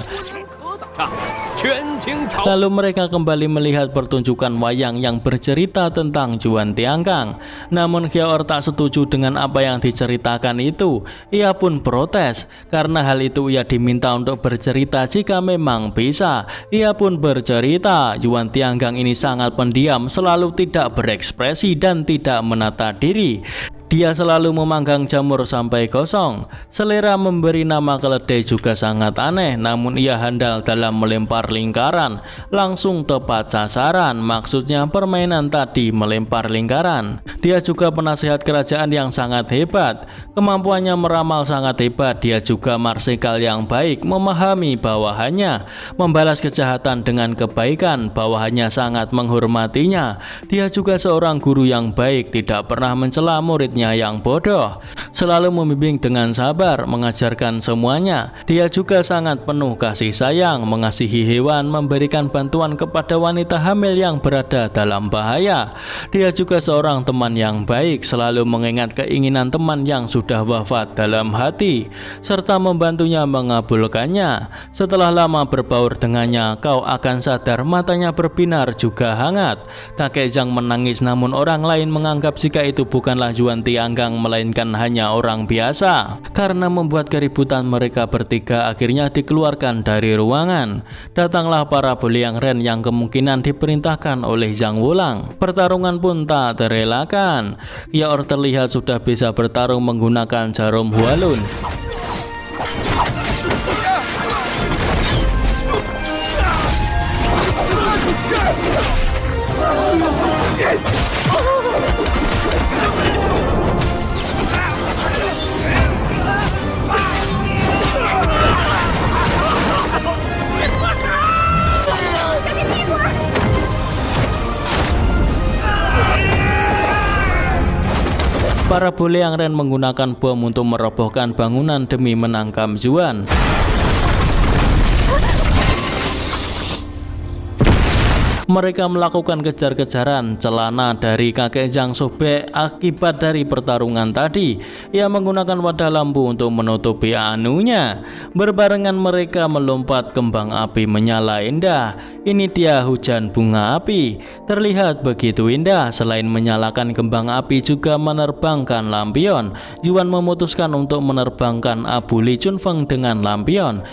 Lalu mereka kembali melihat pertunjukan wayang yang bercerita tentang Juan Tianggang. Namun Hyoer tak setuju dengan apa yang diceritakan itu. Ia pun protes. Karena hal itu ia diminta untuk bercerita jika memang bisa. Ia pun bercerita. Juan Tianggang ini sangat pendiam, selalu tidak berekspresi dan tidak menata diri. Dia selalu memanggang jamur sampai gosong. Selera memberi nama keledai juga sangat aneh, namun ia handal dalam melempar lingkaran. Langsung tepat sasaran, maksudnya permainan tadi melempar lingkaran. Dia juga penasihat kerajaan yang sangat hebat. Kemampuannya meramal sangat hebat. Dia juga marsikal yang baik, memahami bawahannya, membalas kejahatan dengan kebaikan. Bawahannya sangat menghormatinya. Dia juga seorang guru yang baik, tidak pernah mencela muridnya yang bodoh, selalu membimbing dengan sabar, mengajarkan semuanya. Dia juga sangat penuh kasih sayang, mengasihi hewan, memberikan bantuan kepada wanita hamil yang berada dalam bahaya. Dia juga seorang teman yang baik, selalu mengingat keinginan teman yang sudah wafat dalam hati, serta membantunya mengabulkannya. Setelah lama berbaur dengannya, kau akan sadar matanya berbinar juga hangat. Kakek Zhang menangis, namun orang lain menganggap jika itu bukanlah Juan Tianggang, melainkan hanya orang biasa. Karena membuat keributan, mereka bertiga akhirnya dikeluarkan dari ruangan. Datanglah para Buliang Ren yang kemungkinan diperintahkan oleh Zhang Wulang. Pertarungan pun tak terelakkan. Hyoer terlihat sudah bisa bertarung menggunakan jarum Hualun. Para Buliang Ren menggunakan bom untuk merobohkan bangunan demi menangkap Juan. Mereka melakukan kejar-kejaran. Celana dari kakek Zhang sobek akibat dari pertarungan tadi. Ia menggunakan wadah lampu untuk menutupi anunya. Berbarengan mereka melompat, kembang api menyala indah. Ini dia hujan bunga api. Terlihat begitu indah. Selain menyalakan kembang api, juga menerbangkan lampion. Juan memutuskan untuk menerbangkan abu Li Chunfeng dengan lampion.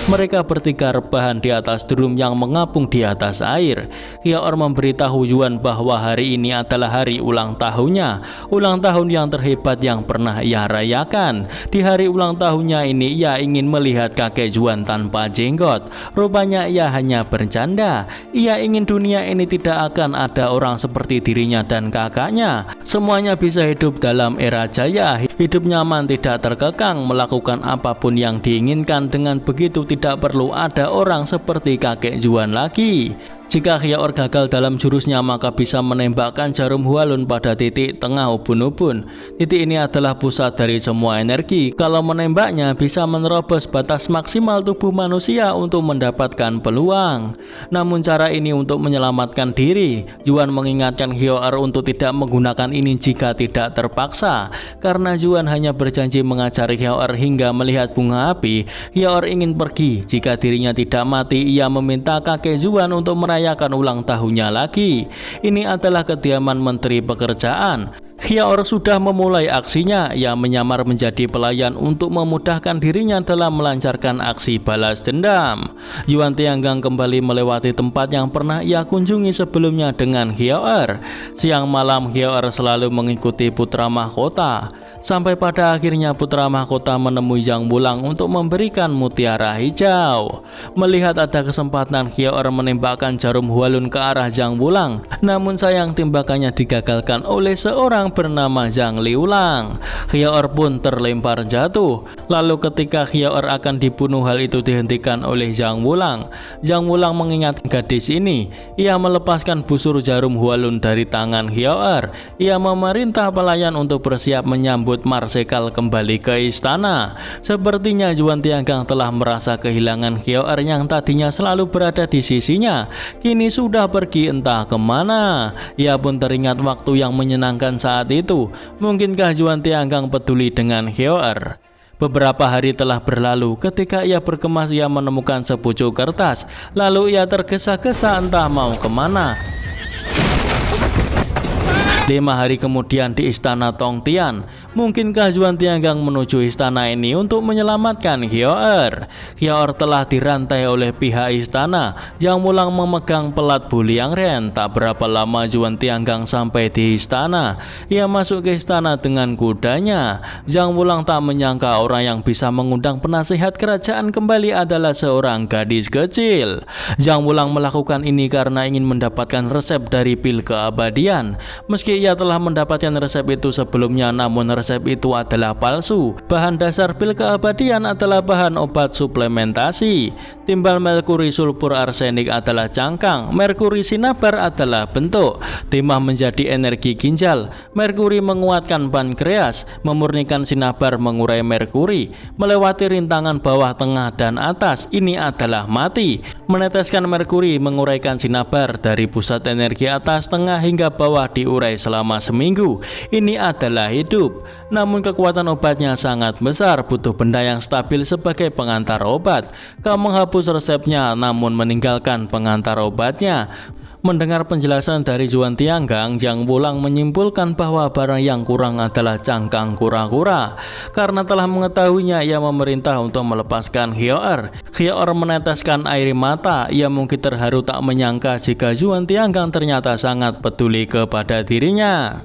Mereka bertiga rebahan di atas drum yang mengapung di atas air. Hyoer memberitahu Juan bahwa hari ini adalah hari ulang tahunnya, ulang tahun yang terhebat yang pernah ia rayakan. Di hari ulang tahunnya ini ia ingin melihat kakek Juan tanpa jenggot. Rupanya ia hanya bercanda. Ia ingin dunia ini tidak akan ada orang seperti dirinya dan kakaknya. Semuanya bisa hidup dalam era jaya, hidup nyaman, tidak terkekang, melakukan apapun yang diinginkan dengan begitu tidak perlu ada orang seperti kakek Yuan lagi. Jika Hyeor gagal dalam jurusnya, maka bisa menembakkan jarum Hwalun pada titik tengah ubun-ubun. Titik ini adalah pusat dari semua energi. Kalau menembaknya, bisa menerobos batas maksimal tubuh manusia untuk mendapatkan peluang. Namun cara ini untuk menyelamatkan diri. Yuan mengingatkan Hyeor untuk tidak menggunakan ini jika tidak terpaksa. Karena Yuan hanya berjanji mengajari Hyeor hingga melihat bunga api, Hyeor ingin pergi. Jika dirinya tidak mati, ia meminta kakek Yuan untuk merayakan ulang tahunnya lagi. Ini adalah kediaman Menteri Pekerjaan. Hyeor sudah memulai aksinya. Ia menyamar menjadi pelayan untuk memudahkan dirinya dalam melancarkan aksi balas dendam. Yuan Tianggang kembali melewati tempat yang pernah ia kunjungi sebelumnya dengan Hyeor. Siang malam Hyeor selalu mengikuti putra mahkota. Sampai pada akhirnya putra mahkota menemui Zhang Wulang untuk memberikan mutiara hijau. Melihat ada kesempatan, Hyeor menembakkan jarum Hwalun ke arah Zhang Wulang. Namun sayang tembakannya digagalkan oleh seorang bernama Zhang Liulang. Hyeor pun terlempar jatuh. Lalu ketika Hyeor akan dibunuh, hal itu dihentikan oleh Zhang Wulang. Zhang Wulang mengingat gadis ini. Ia melepaskan busur jarum Hwalun dari tangan Hyeor. Ia memerintah pelayan untuk bersiap menyambut Marsekal kembali ke istana. Sepertinya Yuan Tianggang telah merasa kehilangan Hyeor yang tadinya selalu berada di sisinya. Kini sudah pergi entah kemana. Ia pun teringat waktu yang menyenangkan saat itu. Mungkinkah Yuan Tianggang peduli dengan Hyeor? Beberapa hari telah berlalu. Ketika ia berkemas, ia menemukan sepucuk kertas. Lalu ia tergesa-gesa entah mau kemana. 5 hari kemudian di istana Tongtian, mungkinkah Yuan Tianggang menuju istana ini untuk menyelamatkan Hyeor? Hyeor telah dirantai oleh pihak istana. Zhang Wulang memegang pelat Buliang Ren. Tak berapa lama Yuan Tianggang sampai di istana. Ia masuk ke istana dengan kudanya. Zhang Wulang tak menyangka orang yang bisa mengundang penasihat kerajaan kembali adalah seorang gadis kecil. Zhang Wulang melakukan ini karena ingin mendapatkan resep dari pil keabadian. Meski ia telah mendapatkan resep itu sebelumnya, namun resep itu adalah palsu. Bahan dasar pil keabadian adalah bahan obat suplementasi. Timbal merkuri sulfur arsenik adalah cangkang, merkuri sinabar adalah bentuk, timah menjadi energi ginjal, merkuri menguatkan pankreas, memurnikan sinabar mengurai merkuri, melewati rintangan bawah, tengah, dan atas, ini adalah mati. Meneteskan merkuri menguraikan sinabar dari pusat energi atas, tengah, hingga bawah diurai selama seminggu. Ini adalah hidup. Namun kekuatan obatnya sangat besar, butuh benda yang stabil sebagai pengantar obat. Kau menghapus resepnya namun meninggalkan pengantar obatnya. Mendengar penjelasan dari Yuan Tianggang, Zhang Wulang menyimpulkan bahwa barang yang kurang adalah cangkang kura-kura. Karena telah mengetahuinya, ia memerintah untuk melepaskan Hyeor. Hyeor meneteskan air mata. Ia mungkin terharu tak menyangka jika Yuan Tianggang ternyata sangat peduli kepada dirinya.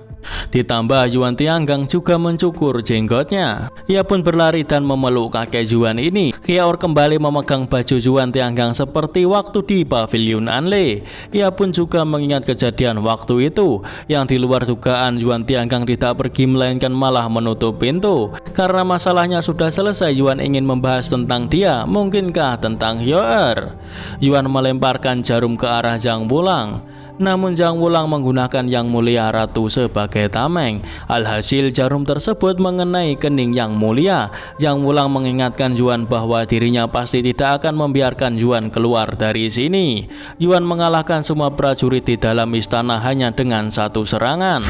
Ditambah Yuan Tianggang juga mencukur jenggotnya. Ia pun berlari dan memeluk kakek Yuan ini. Hyeor kembali memegang baju Yuan Tianggang seperti waktu di pavilion Anle. Ia pun juga mengingat kejadian waktu itu, yang di luar dugaan Yuan Tianggang tidak pergi melainkan malah menutup pintu. Karena masalahnya sudah selesai, Yuan ingin membahas tentang dia. Mungkinkah tentang Hyeor? Yuan melemparkan jarum ke arah Zhang Wulang. Namun Zhang Wulang menggunakan Yang Mulia Ratu sebagai tameng. Alhasil jarum tersebut mengenai kening Yang Mulia. Zhang Wulang mengingatkan Yuan bahwa dirinya pasti tidak akan membiarkan Yuan keluar dari sini. Yuan mengalahkan semua prajurit di dalam istana hanya dengan satu serangan.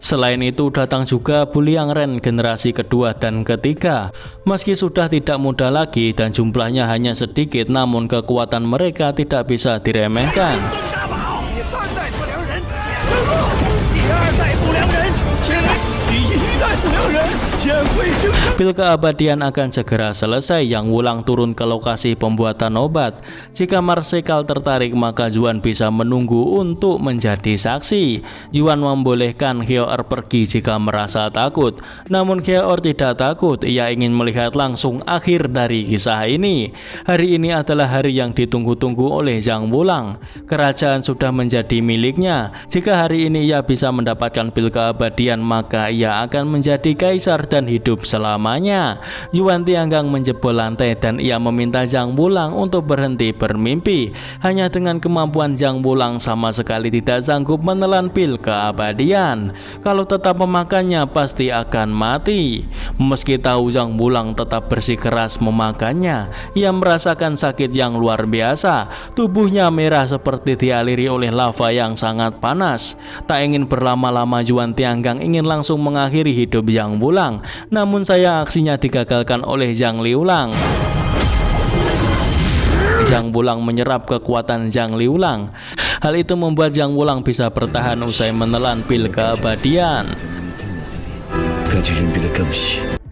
Selain itu datang juga Buliang Ren generasi kedua dan ketiga. Meski sudah tidak muda lagi dan jumlahnya hanya sedikit, namun kekuatan mereka tidak bisa diremehkan. Pil keabadian akan segera selesai. Yang Wulang turun ke lokasi pembuatan obat. Jika Marsekal tertarik, maka Yuan bisa menunggu untuk menjadi saksi. Yuan membolehkan Hyeor pergi jika merasa takut. Namun Hyeor tidak takut. Ia ingin melihat langsung akhir dari kisah ini. Hari ini adalah hari yang ditunggu-tunggu oleh Zhang Wulang. Kerajaan sudah menjadi miliknya. Jika hari ini ia bisa mendapatkan pil keabadian, maka ia akan menjadi kaisar dan dan hidup selamanya. Yuan Tianggang menjebol lantai dan ia meminta Zhang Wulang untuk berhenti bermimpi. Hanya dengan kemampuan Zhang Wulang sama sekali tidak sanggup menelan pil keabadian. Kalau tetap memakannya pasti akan mati. Meski tahu Zhang Wulang tetap bersikeras memakannya, ia merasakan sakit yang luar biasa. Tubuhnya merah seperti dialiri oleh lava yang sangat panas. Tak ingin berlama-lama, Yuan Tianggang ingin langsung mengakhiri hidup Zhang Wulang. Namun sayang aksinya digagalkan oleh Zhang Liulang. Zhang Wulang menyerap kekuatan Zhang Liulang. Hal itu membuat Zhang Wulang bisa bertahan usai menelan pil keabadian.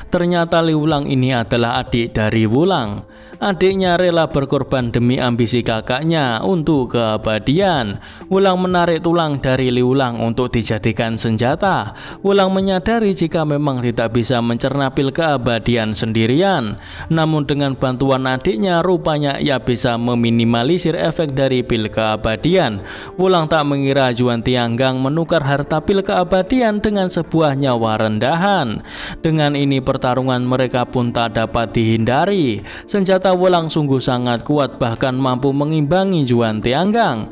Ternyata Liulang ini adalah adik dari Wulang. Adiknya rela berkorban demi ambisi kakaknya untuk keabadian. Wulang menarik tulang dari Liulang untuk dijadikan senjata. Wulang menyadari jika memang tidak bisa mencerna pil keabadian sendirian. Namun dengan bantuan adiknya, rupanya ia bisa meminimalisir efek dari pil keabadian. Wulang tak mengira Yuan Tianggang menukar harta pil keabadian dengan sebuah nyawa rendahan. Dengan ini pertarungan mereka pun tak dapat dihindari. Senjata Wulang sungguh sangat kuat, bahkan mampu mengimbangi Yuan Tianggang.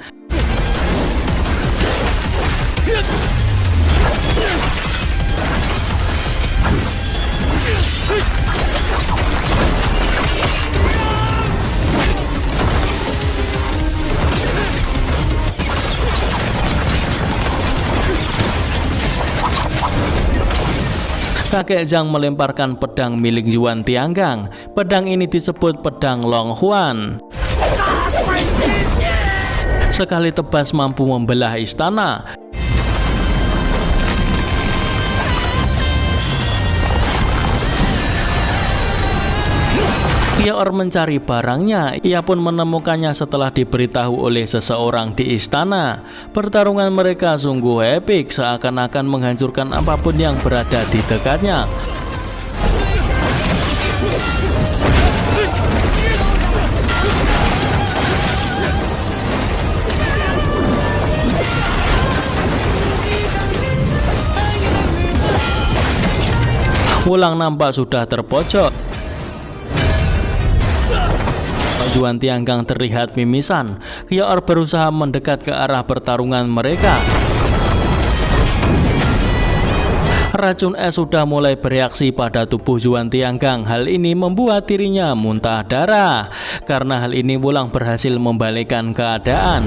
Kakek Zhang melemparkan pedang milik Yuan Tianggang. Pedang ini disebut pedang Long Huan. Sekali tebas mampu membelah istana. Kiaor mencari barangnya. Ia pun menemukannya setelah diberitahu oleh seseorang di istana. Pertarungan mereka sungguh epik, seakan-akan menghancurkan apapun yang berada di dekatnya. Wulang nampak sudah terpojok. Yuan Tianggang terlihat mimisan. Kiaor berusaha mendekat ke arah pertarungan mereka. Racun es sudah mulai bereaksi pada tubuh Yuan Tianggang. Hal ini membuat dirinya muntah darah. Karena hal ini Wulang berhasil membalikkan keadaan.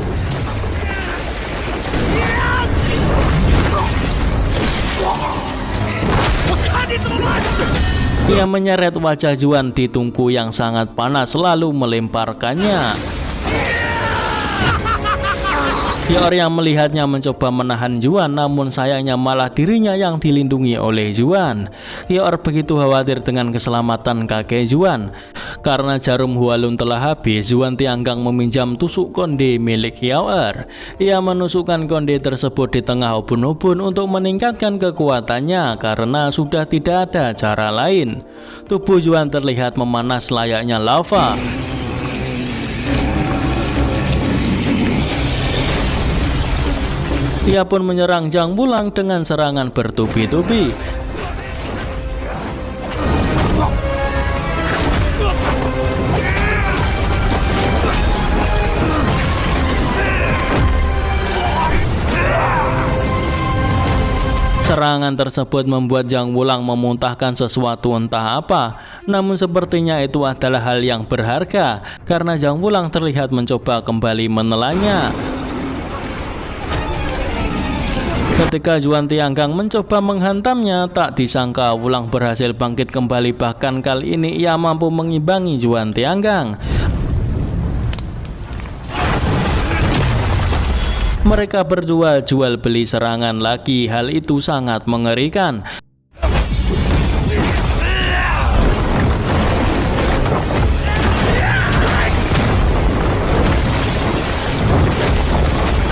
Ia menyeret wajah Yuan di tungku yang sangat panas lalu melemparkannya. Kiaor yang melihatnya mencoba menahan Yuan, namun sayangnya malah dirinya yang dilindungi oleh Yuan. Kiaor begitu khawatir dengan keselamatan kakek Yuan. Karena jarum Hualun telah habis, Yuan Tianggang meminjam tusuk konde milik Kiaor. Ia menusukkan konde tersebut di tengah ubun-ubun untuk meningkatkan kekuatannya karena sudah tidak ada cara lain. Tubuh Yuan terlihat memanas layaknya lava. Ia pun menyerang Zhang Wulang dengan serangan bertubi-tubi. Serangan tersebut membuat Zhang Wulang memuntahkan sesuatu entah apa. Namun sepertinya itu adalah hal yang berharga, karena Zhang Wulang terlihat mencoba kembali menelannya. Ketika Yuan Tianggang mencoba menghantamnya, tak disangka Wulang berhasil bangkit kembali. Bahkan kali ini ia mampu mengimbangi Yuan Tianggang. Mereka berdua jual beli serangan lagi. Hal itu sangat mengerikan.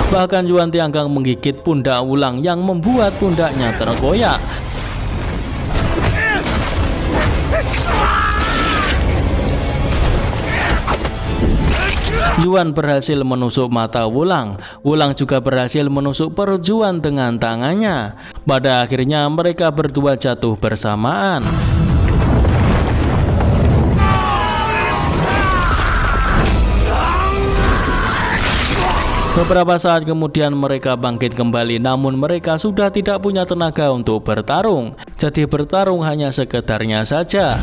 Bahkan Yuan Tianggang menggigit pundak Wulang yang membuat pundaknya tergoyak. Yuan berhasil menusuk mata Wulang. Wulang juga berhasil menusuk perut Yuan dengan tangannya. Pada akhirnya mereka berdua jatuh bersamaan. Beberapa saat kemudian mereka bangkit kembali, namun mereka sudah tidak punya tenaga untuk bertarung. Jadi bertarung hanya sekedarnya saja.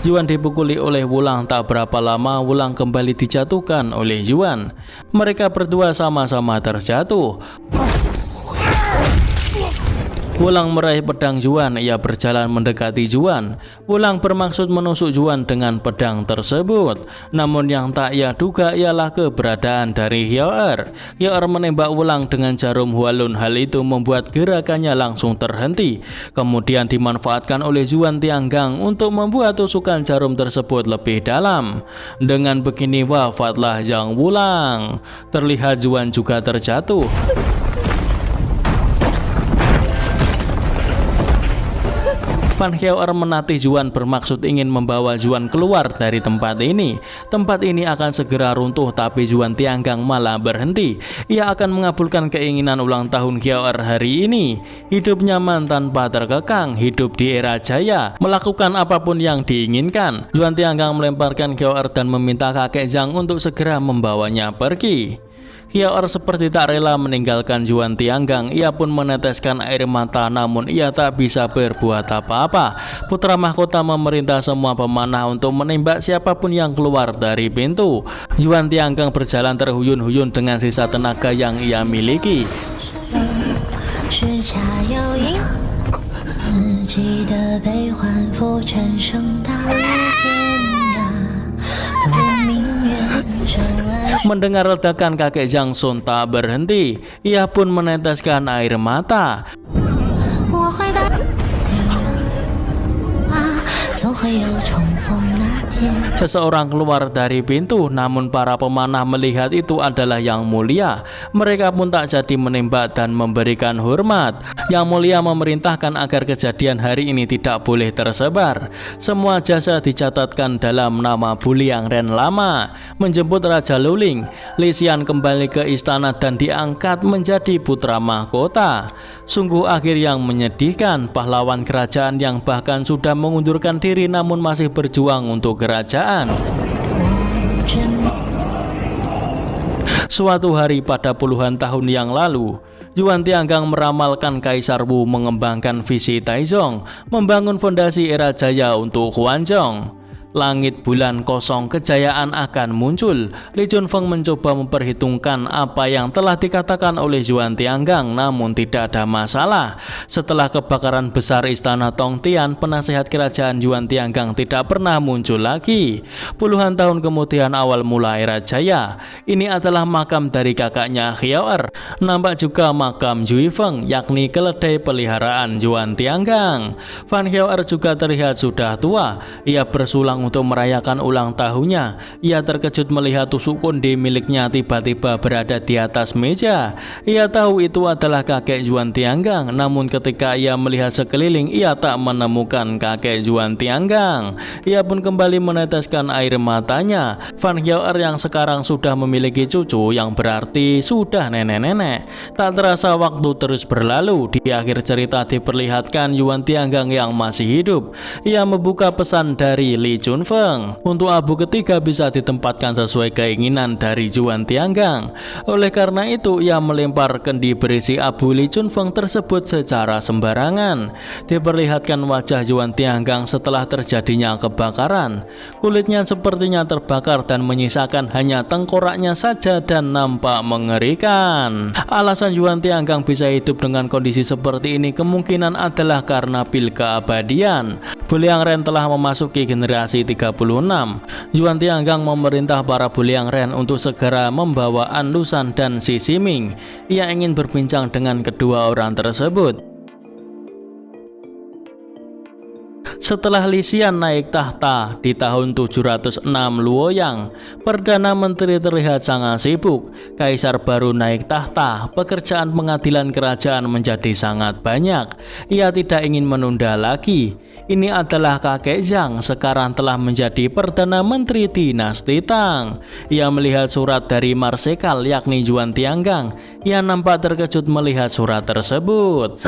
Yuan dipukuli oleh Wulang. Tak berapa lama Wulang kembali dijatuhkan oleh Yuan. Mereka berdua sama-sama terjatuh. Wulang meraih pedang Yuan. Ia berjalan mendekati Yuan. Wulang bermaksud menusuk Yuan dengan pedang tersebut. Namun yang tak ia duga ialah keberadaan dari Hyoer. Hyoer menembak Wulang dengan jarum Hualun. Hal itu membuat gerakannya langsung terhenti. Kemudian dimanfaatkan oleh Yuan Tianggang untuk membuat tusukan jarum tersebut lebih dalam. Dengan begini wafatlah Yang Wulang. Terlihat Yuan juga terjatuh. Fan Hyoer menatih Yuan bermaksud ingin membawa Yuan keluar dari tempat ini. Tempat ini akan segera runtuh, tapi Yuan Tianggang malah berhenti. Ia akan mengabulkan keinginan ulang tahun Hyoer hari ini. Hidup nyaman tanpa terkekang, hidup di era jaya, melakukan apapun yang diinginkan. Yuan Tianggang melemparkan Hyoer dan meminta kakek Zhang untuk segera membawanya pergi. Hyoer seperti tak rela meninggalkan Yuan Tianggang. Ia pun meneteskan air mata, namun ia tak bisa berbuat apa-apa. Putra mahkota memerintah semua pemanah untuk menembak siapapun yang keluar dari pintu. Yuan Tianggang berjalan terhuyun-huyun dengan sisa tenaga yang ia miliki. Mendengar ledakan, kakek Zhang Sun tak berhenti. Ia pun meneteskan air mata. Seseorang keluar dari pintu, namun para pemanah melihat itu adalah Yang Mulia. Mereka pun tak jadi menembak dan memberikan hormat. Yang Mulia memerintahkan agar kejadian hari ini tidak boleh tersebar. Semua jasa dicatatkan dalam nama Buliang Ren lama. Menjemput Raja Luling, Li Xian kembali ke istana dan diangkat menjadi putra mahkota. Sungguh akhir yang menyedihkan. Pahlawan kerajaan yang bahkan sudah mengundurkan diri namun masih berjuang untuk kerajaan. Suatu hari pada puluhan tahun yang lalu, Yuan Tianggang meramalkan Kaisar Wu mengembangkan visi Taizong, membangun fondasi era jaya untuk Huanzhong. Langit bulan kosong, kejayaan akan muncul. Li Chunfeng mencoba memperhitungkan apa yang telah dikatakan oleh Yuan Tianggang, namun tidak ada masalah. Setelah kebakaran besar istana Tongtian, penasehat kerajaan Yuan Tianggang tidak pernah muncul lagi. Puluhan tahun kemudian awal mula era jaya. Ini adalah makam dari kakaknya Hyoer. Nampak juga makam Yui Feng, yakni keledai peliharaan Yuan Tianggang. Fan Hyoer juga terlihat sudah tua. Ia bersulang untuk merayakan ulang tahunnya. Ia terkejut melihat tusuk konde miliknya tiba-tiba berada di atas meja. Ia tahu itu adalah kakek Yuan Tianggang, namun ketika ia melihat sekeliling, ia tak menemukan kakek Yuan Tianggang. Ia pun kembali meneteskan air matanya. Fan Hyoer yang sekarang sudah memiliki cucu, yang berarti sudah nenek-nenek. Tak terasa waktu terus berlalu. Di akhir cerita diperlihatkan Yuan Tianggang yang masih hidup. Ia membuka pesan dari Li Chunfeng untuk abu ketiga bisa ditempatkan sesuai keinginan dari Yuan Tianggang. Oleh karena itu ia melempar kendi berisi abu Li Chunfeng tersebut secara sembarangan. Diperlihatkan wajah Yuan Tianggang setelah terjadinya kebakaran. Kulitnya sepertinya terbakar dan menyisakan hanya tengkoraknya saja dan nampak mengerikan. Alasan Yuan Tianggang bisa hidup dengan kondisi seperti ini kemungkinan adalah karena pil keabadian. Buliang Ren telah memasuki generasi 36. Yuan Tianggang memerintah para Buliang Ren untuk segera membawa An Lushan dan Si Siming. Ia ingin berbincang dengan kedua orang tersebut. Setelah Li Xian naik tahta di tahun 706 Luoyang, Perdana Menteri terlihat sangat sibuk. Kaisar baru naik tahta, pekerjaan pengadilan kerajaan menjadi sangat banyak. Ia tidak ingin menunda lagi. Ini adalah kakek Zhang, sekarang telah menjadi Perdana Menteri dinasti Tang. Ia melihat surat dari Marsekal yakni Yuan Tianggang. Ia nampak terkejut melihat surat tersebut.